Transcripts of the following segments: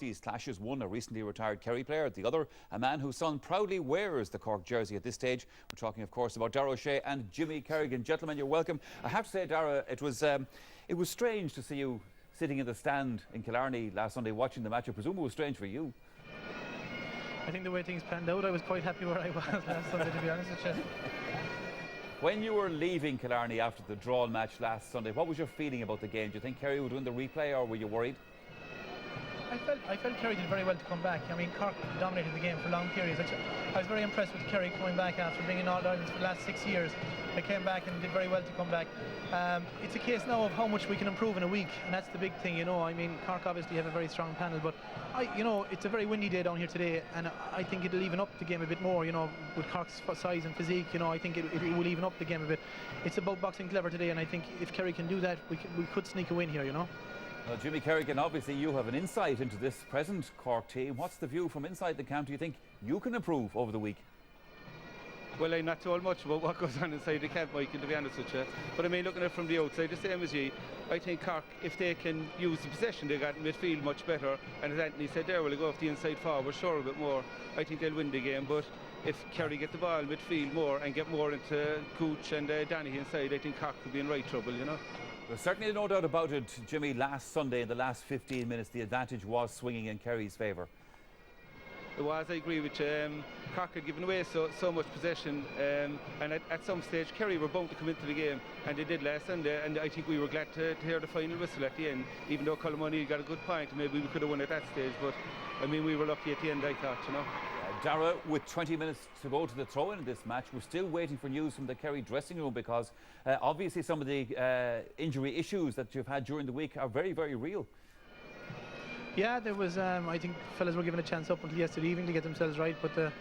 These clashes, one a recently retired Kerry player, the other a man whose son proudly wears the Cork jersey at this stage. We're talking, of course, about Darragh O'Shea and Jimmy Kerrigan. Gentlemen, you're welcome. I have to say, Darragh, it was strange to see you sitting in the stand in Killarney last Sunday watching the match. I presume it was strange for you. I think the way things panned out, I was quite happy where I was last Sunday, to be honest with you. When you were leaving Killarney after the drawn match last Sunday, what was your feeling about the game? Do you think Kerry would win the replay, or were you worried? I felt Kerry did very well to come back. I mean, Cork dominated the game for long periods. I was very impressed with Kerry coming back after being in All-Ireland for the last 6 years. They came back and did very well to come back. It's a case now of how much we can improve in a week, and that's the big thing, you know. I mean, Cork obviously have a very strong panel, but it's a very windy day down here today, and I think it'll even up the game a bit more, you know, with Cork's size and physique. You know, I think it will even up the game a bit. It's about boxing clever today, and I think if Kerry can do that, we could sneak a win here, you know. Well, Jimmy Kerrigan, obviously you have an insight into this present Cork team. What's the view from inside the camp? Do you think you can improve over the week? Well, I'm not told much about what goes on inside the camp, Michael, to be honest with you. But I mean, looking at it from the outside, the same as you, I think Cork, if they can use the possession they got in midfield much better, and as Anthony said there, will go off the inside forward, sure, a bit more, I think they'll win the game. But if Kerry get the ball in midfield more and get more into Gooch and Donaghy inside, I think Cork could be in right trouble, you know. There's certainly no doubt about it, Jimmy. Last Sunday, in the last 15 minutes, the advantage was swinging in Kerry's favour. It was, I agree with you. Cork had given away so much possession, and at some stage Kerry were bound to come into the game, and they did last Sunday, and I think we were glad to hear the final whistle at the end, even though Colm O'Neill got a good point. Maybe we could have won at that stage, but I mean, we were lucky at the end, I thought, you know. Darragh, with 20 minutes to go to the throw-in of this match, we're still waiting for news from the Kerry dressing room, because obviously some of the injury issues that you've had during the week are very, very real. Yeah, there was, I think fellas were given a chance up until yesterday evening to get themselves right, but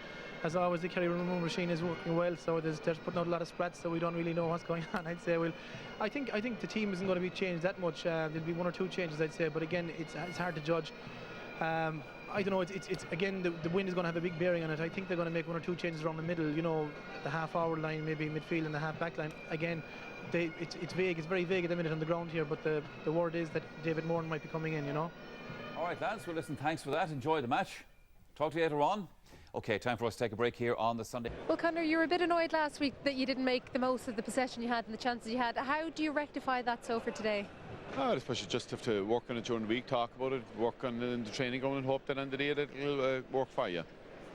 as always, the Kerry room machine is working well, so they're putting out a lot of sprats, so we don't really know what's going on, I'd say. Well, I think the team isn't going to be changed that much. There'll be one or two changes, I'd say, but again, it's hard to judge. I don't know, it's again, the wind is going to have a big bearing on it. I think they're going to make one or two changes around the middle, you know, the half-hour line, maybe midfield and the half-back line. Again, it's vague, it's very vague at the minute on the ground here, but the word is that David Moore might be coming in, you know. All right, lads, well, listen, thanks for that. Enjoy the match. Talk to you later on. OK, time for us to take a break here on the Sunday. Well, Conor, you were a bit annoyed last week that you didn't make the most of the possession you had and the chances you had. How do you rectify that so for today? I suppose you just have to work on it during the week, talk about it, work on it in the training ground, and hope that on the day that it'll work for you.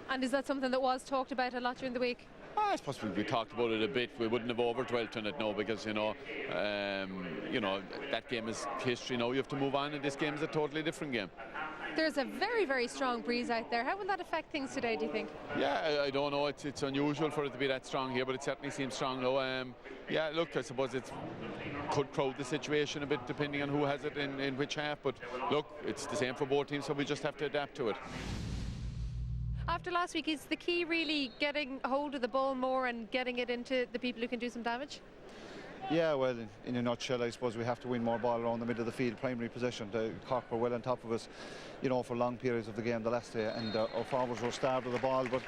And is that something that was talked about a lot during the week? I suppose we talked about it a bit. We wouldn't have overdwelt on it now, because you know that game is history now. You have to move on, and this game is a totally different game. There's a very, very strong breeze out there. How will that affect things today, do you think? Yeah, I don't know. It's unusual for it to be that strong here, but it certainly seems strong now. Yeah, look, I suppose it could crowd the situation a bit depending on who has it in which half. But look, it's the same for both teams, so we just have to adapt to it. After last week, is the key really getting a hold of the ball more and getting it into the people who can do some damage? Yeah, well, in a nutshell, I suppose we have to win more ball around the middle of the field, primary possession. The Cork were well on top of us, you know, for long periods of the game the last day, and our forwards were starved of the ball, but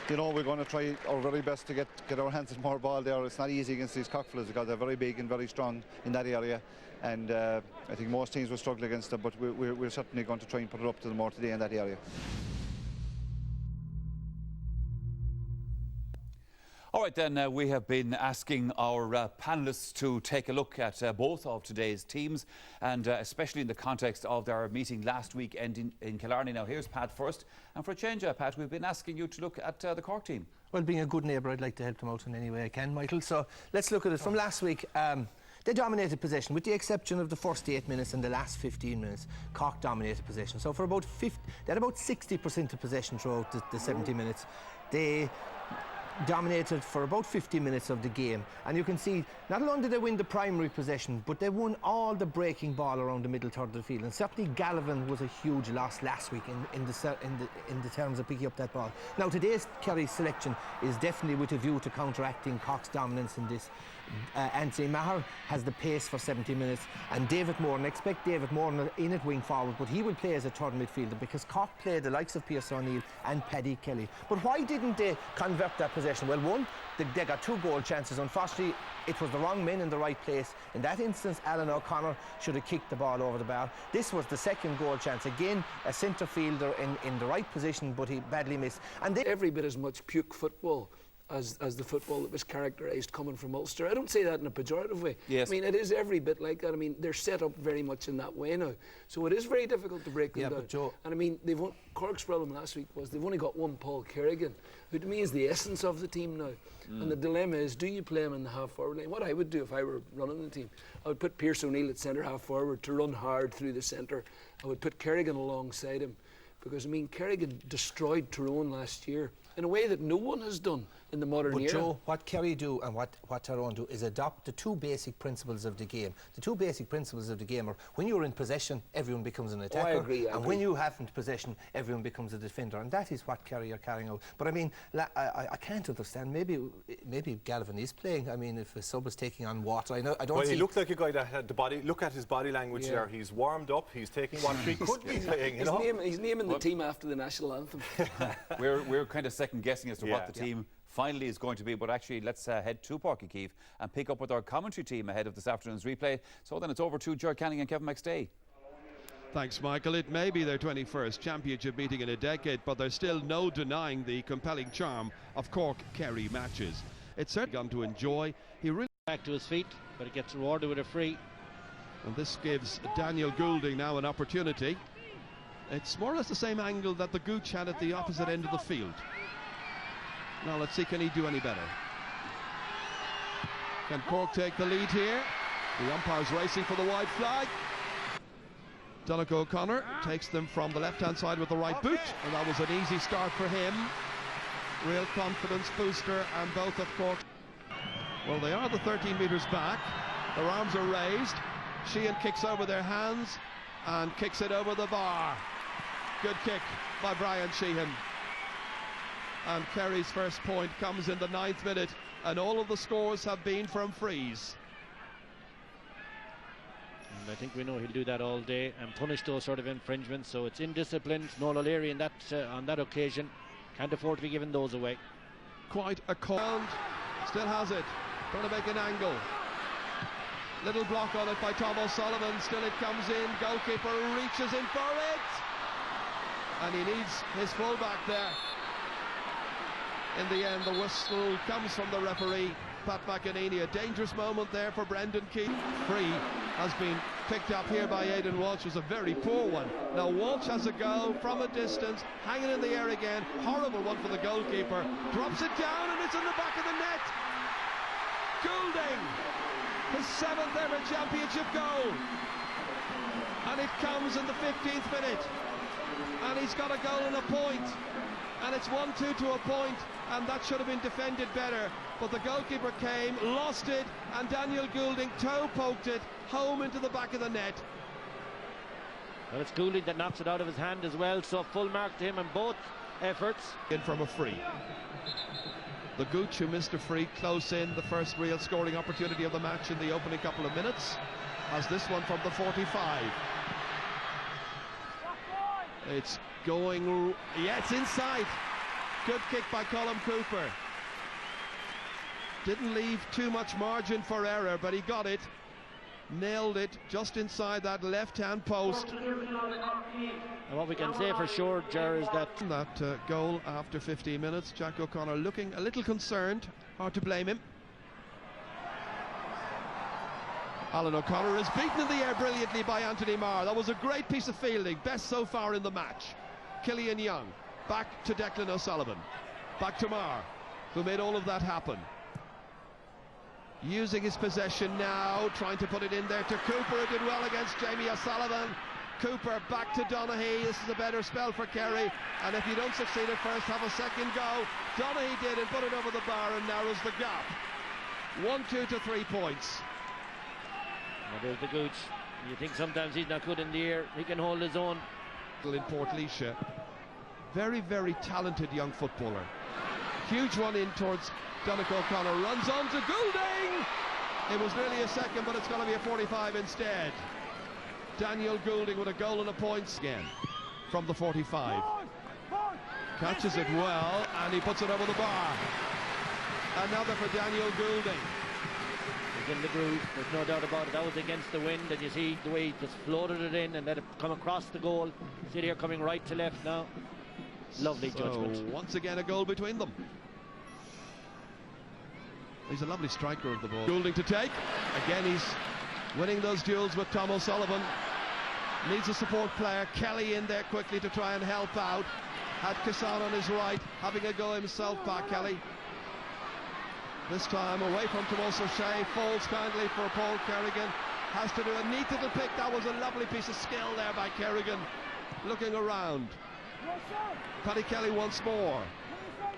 you know, we're going to try our very best to get our hands on more ball there. It's not easy against these Cork fellas because they're very big and very strong in that area, and I think most teams will struggle against them, but we're certainly going to try and put it up to them more today in that area. All right, then, we have been asking our panellists to take a look at both of today's teams, and especially in the context of their meeting last week in Killarney. Now, here's Pat first. And for a change, Pat, we've been asking you to look at the Cork team. Well, being a good neighbour, I'd like to help them out in any way I can, Michael. So let's look at it. From last week, they dominated possession, with the exception of the first 8 minutes and the last 15 minutes. Cork dominated possession. So for about they had about 60% of possession throughout the 70 minutes. They dominated for about 50 minutes of the game, and you can see not only did they win the primary possession, but they won all the breaking ball around the middle third of the field, and certainly Gallivan was a huge loss last week in the terms of picking up that ball. Now today's Kerry selection is definitely with a view to counteracting Cork's dominance in this. Anthony Maher has the pace for 70 minutes, and David Moore, and I expect David Moore in at wing forward, but he will play as a third midfielder because Cork play the likes of Pearson O'Neill and Paddy Kelly. But why didn't they convert that possession? Well, one, they got 2 goal chances. Unfortunately, it was the wrong men in the right place. In that instance, Alan O'Connor should have kicked the ball over the bar. This was the second goal chance. Again, a centre fielder in the right position, but he badly missed. And every bit as much puke football as the football that was characterised coming from Ulster. I don't say that in a pejorative way. Yes. I mean, it is every bit like that. I mean, they're set up very much in that way now. So it is very difficult to break them down. But Joe, and I mean, Cork's problem last week was they've only got one Paul Kerrigan, who to me is the essence of the team now. And the dilemma is, do you play him in the half-forward line? What I would do if I were running the team, I would put Pearse O'Neill at centre half-forward to run hard through the centre. I would put Kerrigan alongside him, because I mean, Kerrigan destroyed Tyrone last year in a way that no one has done in the modern era. But Joe, what Kerry do and what Tyrone do is adopt the 2 basic principles of the game. The 2 basic principles of the game are, when you're in possession, everyone becomes an attacker. I agree. And when you haven't possession, everyone becomes a defender. And that is what Kerry are carrying out. But I mean, I can't understand. Maybe Galvin is playing. I mean, if a sub is taking on water, I don't well, see... he looked like a guy that had the body. Look at his body language there. He's warmed up. He's taking what he could be playing. He's naming the team after the national anthem. We're kind of second guessing as to what the team finally is going to be, but actually let's head to Páirc Uí Chaoimh and pick up with our commentary team ahead of this afternoon's replay. So then it's over to Ger Canning and Kevin McStay. Thanks, Michael. It may be their 21st championship meeting in a decade, but there's still no denying the compelling charm of Cork-Kerry matches. It's certainly gone to enjoy. He really back to his feet, but it gets rewarded with a free. And this gives Daniel Goulding now an opportunity. It's more or less the same angle that the Gooch had at the opposite end of the field. Now let's see, can he do any better? Can Cork take the lead here? The umpire's racing for the wide flag. Donnacha O'Connor takes them from the left-hand side with the right boot, and that was an easy start for him. Real confidence booster, and both of Cork. Well, they are the 13 metres back. Their arms are raised. Sheehan kicks over their hands and kicks it over the bar. Good kick by Brian Sheehan. And Kerry's first point comes in the 9th minute, and all of the scores have been from frees. And I think we know he'll do that all day and punish those sort of infringements. So it's indisciplined. Noel O'Leary in that on that occasion can't afford to be giving those away. Quite a cold. Still has it. Trying to make an angle. Little block on it by Tom O'Sullivan. Still it comes in. Goalkeeper reaches in for it. And he needs his fullback there. In the end, the whistle comes from the referee, Pat McEnany. A dangerous moment there for Brendan Keane. Free has been picked up here by Aidan Walsh. It was a very poor one. Now Walsh has a go from a distance, hanging in the air again. Horrible one for the goalkeeper. Drops it down and it's in the back of the net. Goulding, his 7th ever championship goal. And it comes in the 15th minute. And he's got a goal and a point. And it's 1-2 to a point, and that should have been defended better. But the goalkeeper came, lost it, and Daniel Goulding toe poked it home into the back of the net. Well, it's Goulding that knocks it out of his hand as well, so full mark to him in both efforts. In from a free. The Gooch, who missed a free close in, the first real scoring opportunity of the match in the opening couple of minutes, has this one from the 45. It's going, yeah, it's inside. Good kick by Colm Cooper. Didn't leave too much margin for error, but he got it. Nailed it just inside that left-hand post. And what we can say for sure, Ger, is that goal after 15 minutes. Jack O'Connor looking a little concerned. Hard to blame him. Alan O'Connor is beaten in the air brilliantly by Anthony Marr. That was a great piece of fielding, best so far in the match. Killian Young, back to Declan O'Sullivan. Back to Marr, who made all of that happen. Using his possession now, trying to put it in there to Cooper, who did well against Jamie O'Sullivan. Cooper back to Donaghy. This is a better spell for Kerry, and if you don't succeed at first, have a second go. Donaghy did and put it over the bar and narrows the gap. 1-2 to 3 points. Well, there's the Gooch. You think sometimes he's not good in the air, he can hold his own. In Portlaoise, very, very talented young footballer. Huge one in towards Donnacha O'Connor, runs on to Goulding. It was nearly a second, but it's going to be a 45 instead. Daniel Goulding with a goal and a point again from the 45. Catches it well, and he puts it over the bar. Another for Daniel Goulding. He's in the groove, there's no doubt about it. That was against the wind, and you see the way he just floated it in and let it come across the goal. See it here coming right to left now. Lovely judgment. Once again, a goal between them. He's a lovely striker of the ball. Goulding to take. Again, he's winning those duels with Tom O'Sullivan. Needs a support player. Kelly in there quickly to try and help out. Had Kassan on his right, having a go himself back, Kelly. This time away from Tomas O'Shea, falls kindly for Paul Kerrigan. Has to do a neat little pick. That was a lovely piece of skill there by Kerrigan. Looking around. Paddy Kelly once more.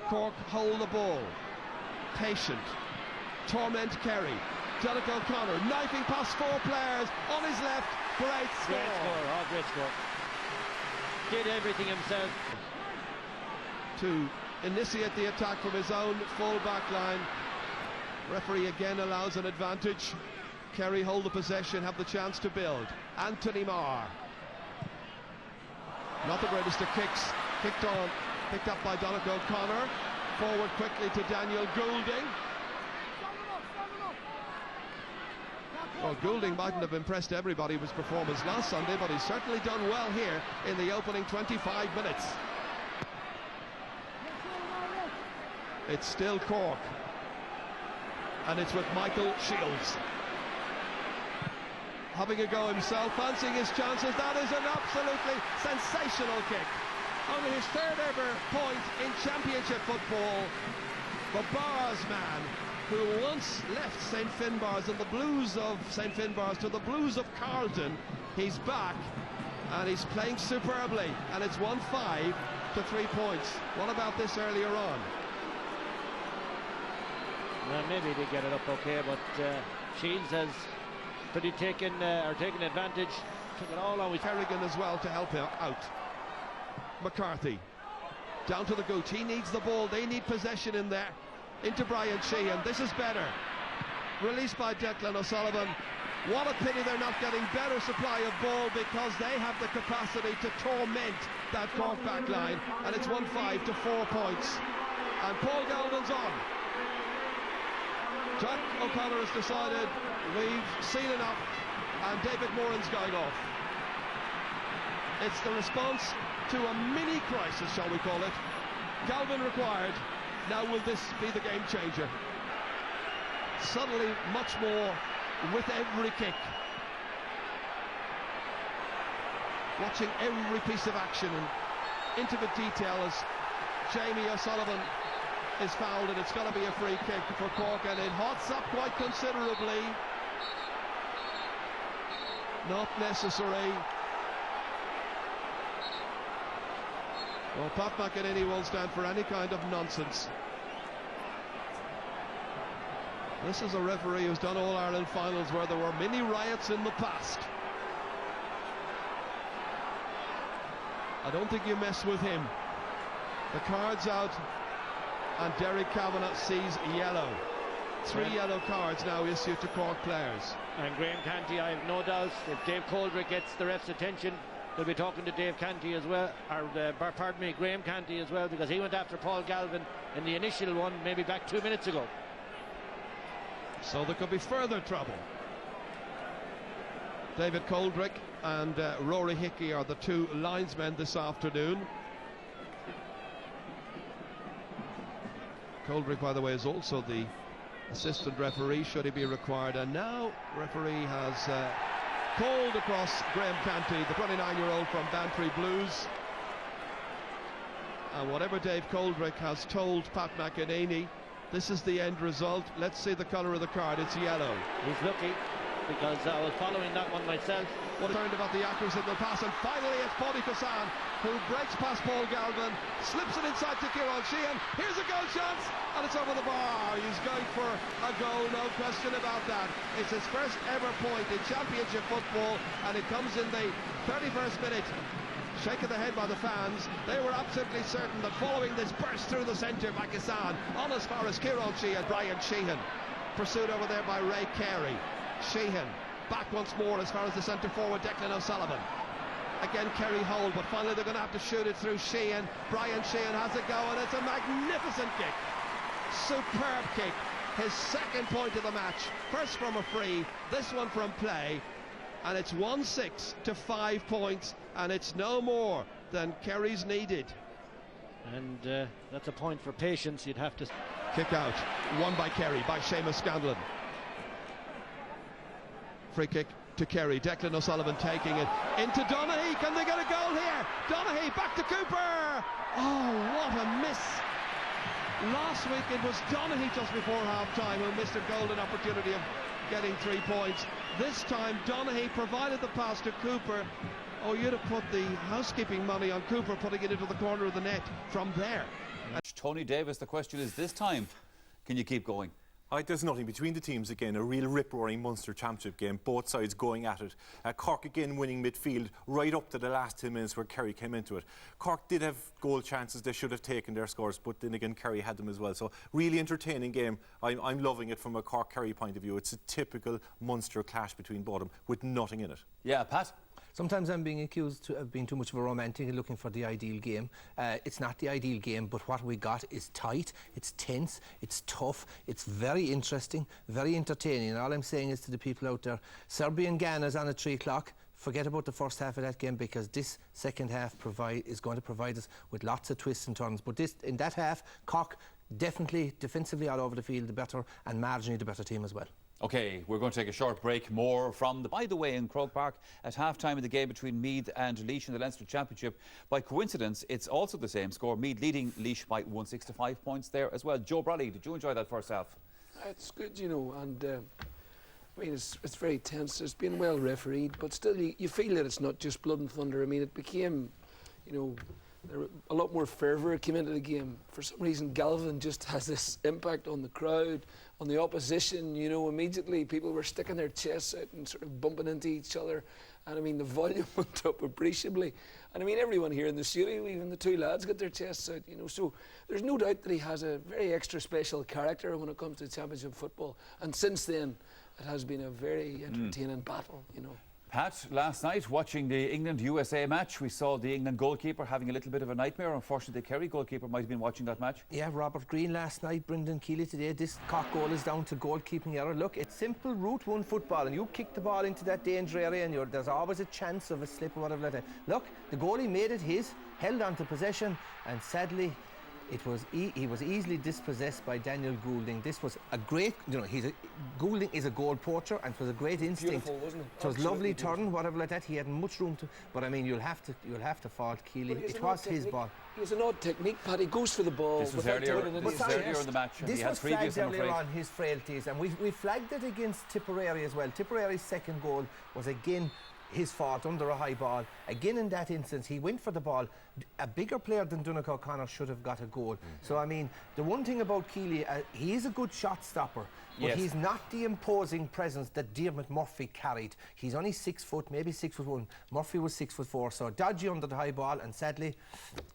Cork hold the ball. Patient. Torment Kerry. Jonathan O'Connor knifing past 4 players on his left. Great score. Great score, oh, great score. Did everything himself. To initiate the attack from his own full back line. Referee again allows an advantage. Kerry hold the possession, have the chance to build. Anthony Marr. Not the greatest of kicks. Kicked on, picked up by Donnacha O'Connor. Forward quickly to Daniel Goulding. Well, Goulding mightn't have impressed everybody with his performance last Sunday, but he's certainly done well here in the opening 25 minutes. It's still Cork, and it's with Michael Shields having a go himself, fancying his chances. That is an absolutely sensational kick. Only his 3rd ever point in championship football. The Bars man, who once left St Finbarrs and the blues of St Finbarrs to the blues of Carlton. He's back and he's playing superbly, and it's 1-5 to 3 points. What about this earlier on? Well, maybe they get it up okay, but Shields has taken advantage. Took it all on with Kerrigan as well to help him out. McCarthy down to the gooch. He needs the ball. They need possession in there. Into Brian Sheehan. This is better. Released by Declan O'Sullivan. What a pity they're not getting better supply of ball, because they have the capacity to torment that Cork back line. And it's 1-5 to 4 points. And Paul Galvin's on. Jack O'Connor has decided we've seen enough, and David Moran's going off. It's the response to a mini crisis, shall we call it. Galvin required. Now will this be the game changer? Suddenly much more with every kick. Watching every piece of action and intimate detail as Jamie O'Sullivan is fouled, and it's going to be a free kick for Cork, and it hots up quite considerably. Not necessary. Well, Pat McEnany won't stand for any kind of nonsense. This is a referee who's done All-Ireland finals where there were many riots in the past. I don't think you mess with him. The card's out, and Derek Kavanagh sees yellow. 3 yellow cards now issued to Cork players. And Graham Canty, I have no doubt, if Dave Coldrick gets the ref's attention, they'll be talking to Dave Canty as well, or pardon me, Graham Canty as well, because he went after Paul Galvin in the initial one, maybe back 2 minutes ago. So there could be further trouble. David Coldrick and Rory Hickey are the 2 linesmen this afternoon. Coldrick, by the way, is also the assistant referee, should he be required. And now referee has called across Graham Canty, the 29-year-old from Bantry Blues. And whatever Dave Coldrick has told Pat McEnany, this is the end result. Let's see the colour of the card. It's yellow. He's lucky, because I was following that one myself. What a turn about the accuracy of the pass, and finally it's Paddy Kassan who breaks past Paul Galvin, slips it inside to Kieran Sheehan. Here's a goal chance, and it's over the bar. He's going for a goal, no question about that. It's his first ever point in championship football, and it comes in the 31st minute. Shaking the head by the fans. They were absolutely certain that following this burst through the centre by Kassan, on as far as Kieran Sheehan, Brian Sheehan, pursued over there by Ray Carey. Sheehan back once more as far as the centre forward, Declan O'Sullivan. Again Kerry hold, but finally they're going to have to shoot it through Sheehan. Brian Sheehan has a go, and it's a magnificent kick. superb kick. His second point of the match. First from a free, this one from play. And it's 1-6 to 5 points, and it's no more than Kerry's needed. And that's a point for patience. You'd have to kick out, won by Kerry, by Seamus Scanlon. Free kick to Kerry. Declan O'Sullivan taking it into Donaghy. Can they get a goal here? Donaghy back to Cooper. Oh, what a miss! Last week it was Donaghy just before half-time who missed a golden opportunity of getting 3 points. This time Donaghy provided the pass to Cooper. Oh, you'd have put the housekeeping money on Cooper putting it into the corner of the net from there. Tony Davis, the question is this time, can you keep going? There's nothing between the teams again, a real rip-roaring Munster Championship game, both sides going at it. Cork again winning midfield right up to the last 10 minutes where Kerry came into it. Cork did have goal chances, they should have taken their scores, but then again Kerry had them as well. So really entertaining game. I'm loving it from a Cork-Kerry point of view. It's a typical Munster clash between both of them with nothing in it. Yeah, Pat? Sometimes I'm being accused of being too much of a romantic and looking for the ideal game. It's not the ideal game, but what we got is tight, it's tense, it's tough, it's very interesting, very entertaining. And all I'm saying is to the people out there, Serbia and Ghana is on at 3 o'clock. Forget about the first half of that game, because this second half is going to provide us with lots of twists and turns. But in that half, Cork definitely defensively all over the field the better, and marginally the better team as well. OK, we're going to take a short break. More from by the way, in Croke Park, at half-time in the game between Meath and Laois in the Leinster Championship. By coincidence, it's also the same score. Meath leading Laois by 1-6 to 5 points there as well. Joe Bradley, did you enjoy that first half? It's good, you know, and I mean, it's very tense. It's been well refereed, but still you feel that it's not just blood and thunder. I mean, it became, you know, a lot more fervour came into the game. For some reason, Galvin just has this impact on the crowd, on the opposition. You know, immediately people were sticking their chests out and sort of bumping into each other. And I mean, the volume went up appreciably. And I mean, everyone here in the studio, even the 2 lads, got their chests out, you know. So there's no doubt that he has a very extra special character when it comes to championship football. And since then, it has been a very entertaining battle, you know. Pat, last night, watching the England-USA match, we saw the England goalkeeper having a little bit of a nightmare. Unfortunately, the Kerry goalkeeper might have been watching that match. Yeah, Robert Green last night, Brendan Keeley today. This Cork goal is down to goalkeeping error. Look, it's simple Route 1 football, and you kick the ball into that danger area, and there's always a chance of a slip or whatever like that. Look, the goalie made it his, held on to possession, and sadly, he was easily dispossessed by Daniel Goulding. This was a great, you know, Goulding is a goal poacher, and it was a great instinct. Beautiful, wasn't it? It was lovely turn, whatever like that. He had much room to, but I mean, you'll have to fault Keeley. It was his ball. He has an odd technique, Pat. He goes for the ball. This was earlier in the match. This was flagged earlier on, his frailties, and we flagged it against Tipperary as well. Tipperary's second goal was again his fault under a high ball. Again, in that instance, he went for the ball. A bigger player than Donaghy O'Connor should have got a goal. So, I mean, the one thing about Keeley, he is a good shot stopper, but he's not the imposing presence that Diarmuid Murphy carried. He's only 6 foot, maybe 6'1". Murphy was 6'4", so dodgy under the high ball, and sadly,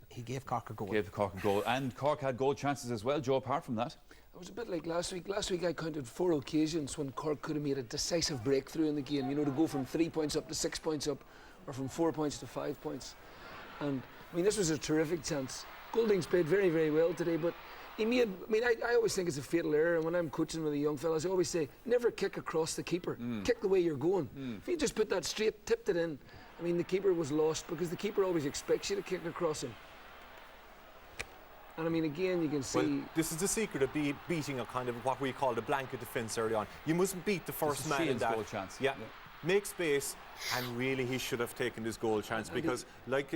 he gave Cork a goal. And Cork had goal chances as well, Joe, apart from that. It was a bit like last week. Last week I counted 4 occasions when Cork could have made a decisive breakthrough in the game, you know, to go from 3 points up to 6 points up, or from 4 points to 5 points. And I mean, this was a terrific chance. Goulding's played very, very well today, but he made, I mean, I always think it's a fatal error, and when I'm coaching with the young fellas, I always say, never kick across the keeper. Kick the way you're going. If you just put that straight, tipped it in, I mean, the keeper was lost, because the keeper always expects you to kick across him. And I mean, again, you can see... Well, this is the secret of beating a kind of what we call the blanket defence early on. You mustn't beat the first man in that. Goal chance. Yeah. Make space, and really he should have taken this goal chance, because like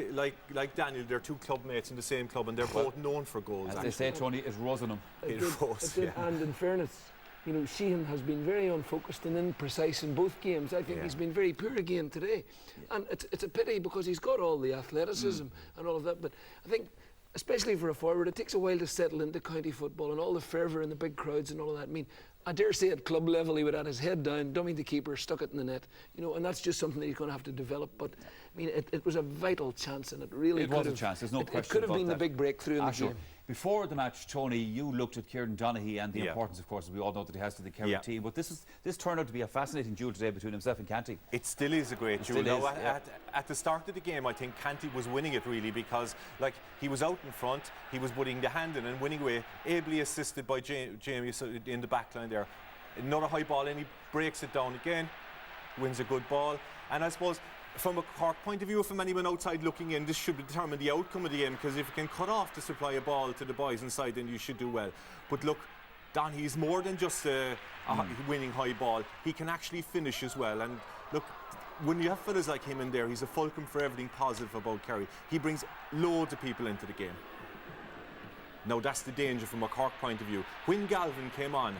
Daniel, they're 2 club mates in the same club, and they're both known for goals. As they say, Tony, it rose on them. And in fairness, you know, Sheehan has been very unfocused and imprecise in both games. I think he's been very poor again today. And it's a pity, because he's got all the athleticism and all of that, but I think, especially for a forward, it takes a while to settle into county football and all the fervour and the big crowds and all of that. I mean, I dare say at club level he would have had his head down, dummied the keeper, stuck it in the net, you know, and that's just something that he's going to have to develop. But I mean, it was a vital chance, and it really was a chance. There's no question. It could have been the big breakthrough in the game. Before the match, Tony, you looked at Kieran Donaghy and the importance, of course, we all know that he has to the Kerry team. But this turned out to be a fascinating duel today between himself and Canty. It still is a great duel. Now, at the start of the game, I think Canty was winning it really because, like, he was out in front, he was putting the hand in and winning away, ably assisted by Jamie in the back line there. Another high ball, and he breaks it down again, wins a good ball. And I suppose, from a Cork point of view, from anyone outside looking in, this should determine the outcome of the game, because if you can cut off to supply a ball to the boys inside, then you should do well. But look, Donaghy's more than just a winning high ball. He can actually finish as well. And look, when you have fellas like him in there, he's a fulcrum for everything positive about Kerry. He brings loads of people into the game. Now, that's the danger from a Cork point of view. When Galvin came on,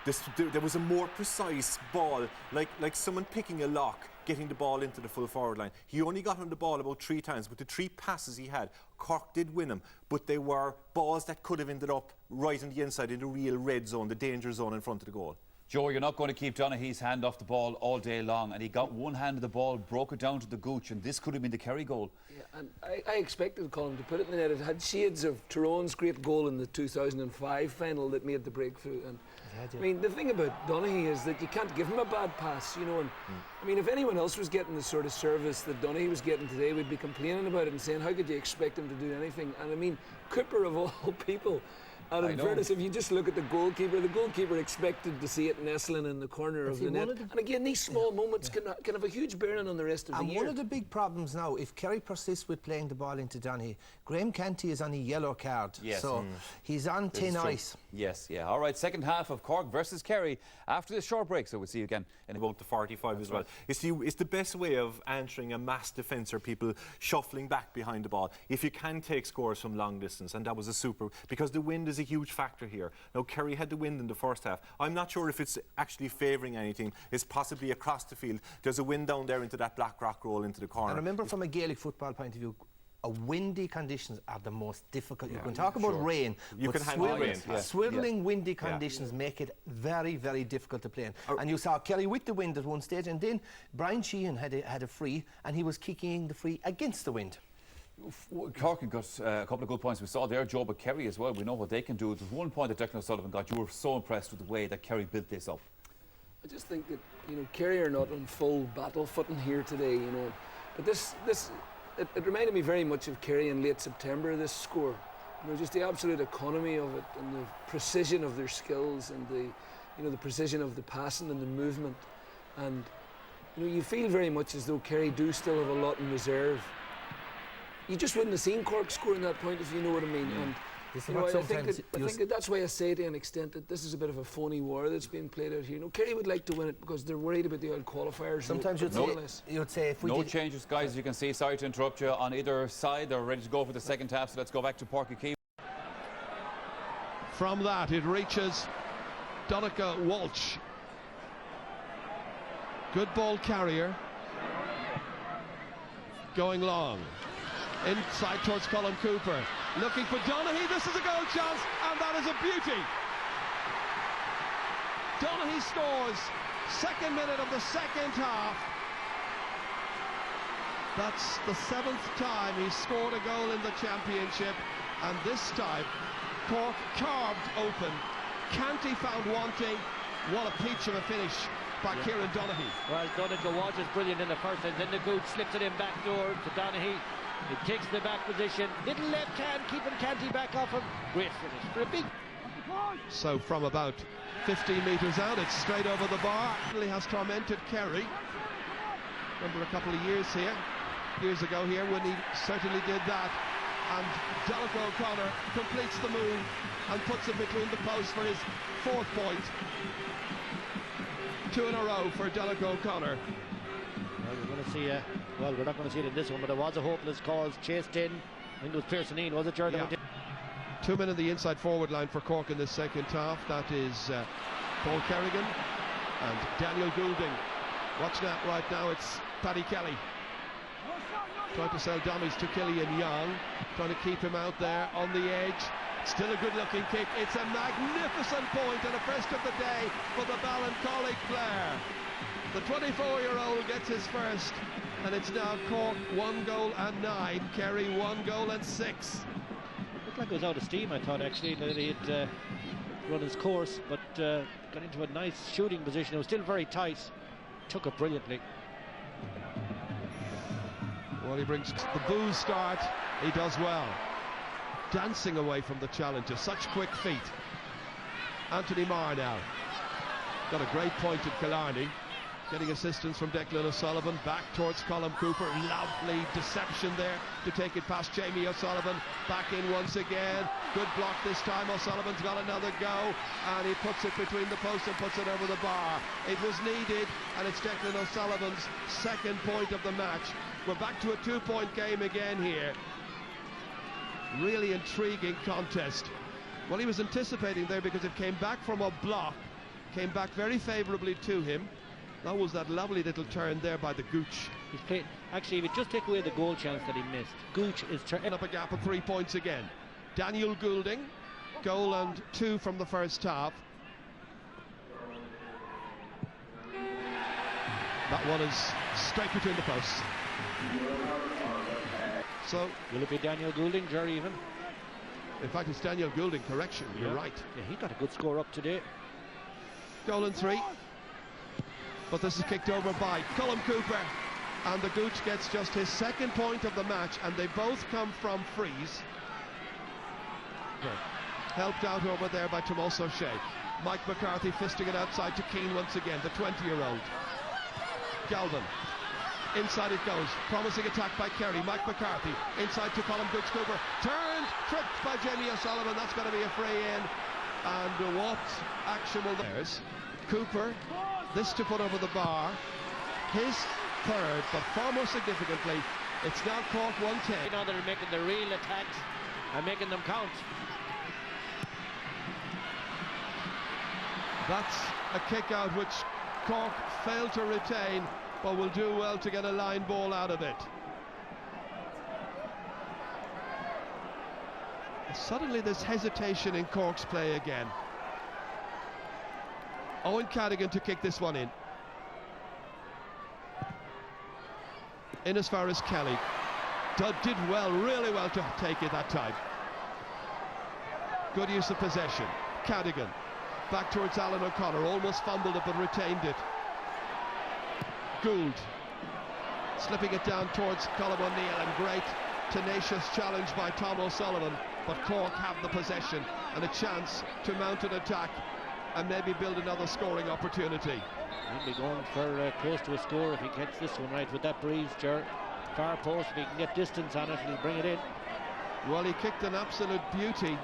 there was a more precise ball, like someone picking a lock, getting the ball into the full forward line. He only got on the ball about 3 times, but the 3 passes he had, Cork did win them, but they were balls that could have ended up right on the inside in the real red zone, the danger zone in front of the goal. Joe, you're not going to keep Donaghy's hand off the ball all day long, and he got one hand of the ball, broke it down to the gooch, and this could have been the Kerry goal. Yeah, and I expected Colin to put it in the net. It had shades of Tyrone's great goal in the 2005 final that made the breakthrough. And I mean, the thing about Donaghy is that you can't give him a bad pass, you know. And I mean, if anyone else was getting the sort of service that Donaghy was getting today, we'd be complaining about it and saying, how could you expect him to do anything? And I mean, Cooper of all people. And in fairness, if you just look at the goalkeeper expected to see it nestling in the corner of the net. And again, these small moments can have a huge bearing on the rest of the year. And one of the big problems now, if Kerry persists with playing the ball into Donaghy, Graham Canty is on a yellow card. Yes. So he's on thin ice. Yes, yeah. All right, second half of Cork versus Kerry after this short break. So we'll see you again in about the 45 as well. It's the best way of answering a mass defence or people shuffling back behind the ball. If you can take scores from long distance, and that was a super, because the wind is a huge factor here. Now, Kerry had the wind in the first half. I'm not sure if it's actually favouring anything. It's possibly across the field. There's a wind down there into that black rock roll into the corner. And remember, from a Gaelic football point of view, windy conditions are the most difficult. You can talk about rain, but swirling windy conditions make it very, very difficult to play in. And you saw Kerry with the wind at one stage, and then Brian Sheehan had a free, and he was kicking the free against the wind. Cork got a couple of good points. We saw their job at Kerry as well. We know what they can do. There's one point that Declan O'Sullivan got. You were so impressed with the way that Kerry built this up. I just think that, you know, Kerry are not on full battle footing here today, you know. But it reminded me very much of Kerry in late September, this score. You know, just the absolute economy of it and the precision of their skills and the precision of the passing and the movement. And, you know, you feel very much as though Kerry do still have a lot in reserve. You just wouldn't have seen Cork scoring that point, if you know what I mean. And you know, I think that's why I say to an extent that this is a bit of a phony war that's being played out here. You know, Kerry would like to win it because they're worried about the old qualifiers. Sometimes you'd say if we no changes, guys, as you can see. Sorry to interrupt you. On either side, they're ready to go for the second half, so let's go back to Páirc Uí Chaoimh. From that, it reaches Donncha Walsh. Good ball carrier. Going long. Inside towards Colin Cooper. Looking for Donaghy. This is a goal chance, and that is a beauty. Donaghy scores. Second minute of the second half. That's the 7th time he's scored a goal in the championship, and this time Cork carved open. Canty found wanting. What a peach of a finish by Kieran Donaghy. Well, Donncha Walsh is brilliant in the first, and then the gooch slips it in back door to Donaghy. He takes the back position, little left hand, keeping Canty back off him. Great finish for a big. So from about 15 metres out, it's straight over the bar. Really has tormented Kerry. Remember a couple of years ago here, when he certainly did that. And Donncha O'Connor completes the move and puts it between the posts for his 4th point. 2 in a row for Donncha O'Connor. Well, we're going to see well, we're not going to see it in this one, but there was a hopeless cause chased in. I think it was Pearson Ian, was it, Jordan? Yeah. 2 men in the inside forward line for Cork in the second half. That is Paul Kerrigan and Daniel Goulding. Watch that right now, it's Paddy Kelly. Trying to sell dummies to Killian Young. Trying to keep him out there on the edge. Still a good-looking kick. It's a magnificent point and a first of the day for the Ballincollig player. The 24-year-old gets his first, and it's now Cork 1 goal and 9, Kerry 1 goal and 6. looked like it was out of steam, I thought, actually, that he had run his course, but got into a nice shooting position. It was still very tight. Took it brilliantly. Well, he brings the booze start. He does well. Dancing away from the challenger. Such quick feet. Anthony Marr now. Got a great point at Killarney. Getting assistance from Declan O'Sullivan. Back towards Colm Cooper. Lovely deception there to take it past Jamie O'Sullivan. Back in once again. Good block this time. O'Sullivan's got another go. And he puts it between the posts and puts it over the bar. It was needed. And it's Declan O'Sullivan's second point of the match. We're back to a 2-point game again here. Really intriguing contest. Well, he was anticipating there because it came back from a block. Came back very favourably to him. That was that lovely little turn there by the Gooch. He's played. Actually, if you just take away the goal chance that he missed, Gooch is turning up a gap of 3 points again. Daniel Goulding, goal and 2 from the first half. That one is straight between the posts. So, will it be Daniel Goulding, Jerry, even? In fact, it's Daniel Goulding, correction, you're right. Yeah, he got a good score up today. Goal and 3. But this is kicked over by Colm Cooper. And the Gooch gets just his second point of the match, and they both come from frees. Helped out over there by Tomas O'Shea. Mike McCarthy fisting it outside to Keane once again, the 20-year-old. Galvin. Inside it goes. Promising attack by Kerry. Mike McCarthy. Inside to Colm Gooch Cooper. Turned. Tripped by Jamie O'Sullivan. That's going to be a free in. And what action will theirs? Cooper. This to put over the bar. His third, but far more significantly, it's now Cork 110. Now they're making the real attacks and making them count. That's a kick out which Cork failed to retain, but will do well to get a line ball out of it. Suddenly there's hesitation in Cork's play again. Owen Cadigan to kick this one in. In as far as Kelly. Did well, really well to take it that time. Good use of possession. Cadigan. Back towards Alan O'Connor. Almost fumbled it but retained it. Gould. Slipping it down towards Colm O'Neill, and great tenacious challenge by Tom O'Sullivan. But Cork have the possession and a chance to mount an attack and maybe build another scoring opportunity. He'll be going for close to a score if he gets this one right with that breeze, Ger. Far post, if he can get distance on it, he'll bring it in. Well, he kicked an absolute beauty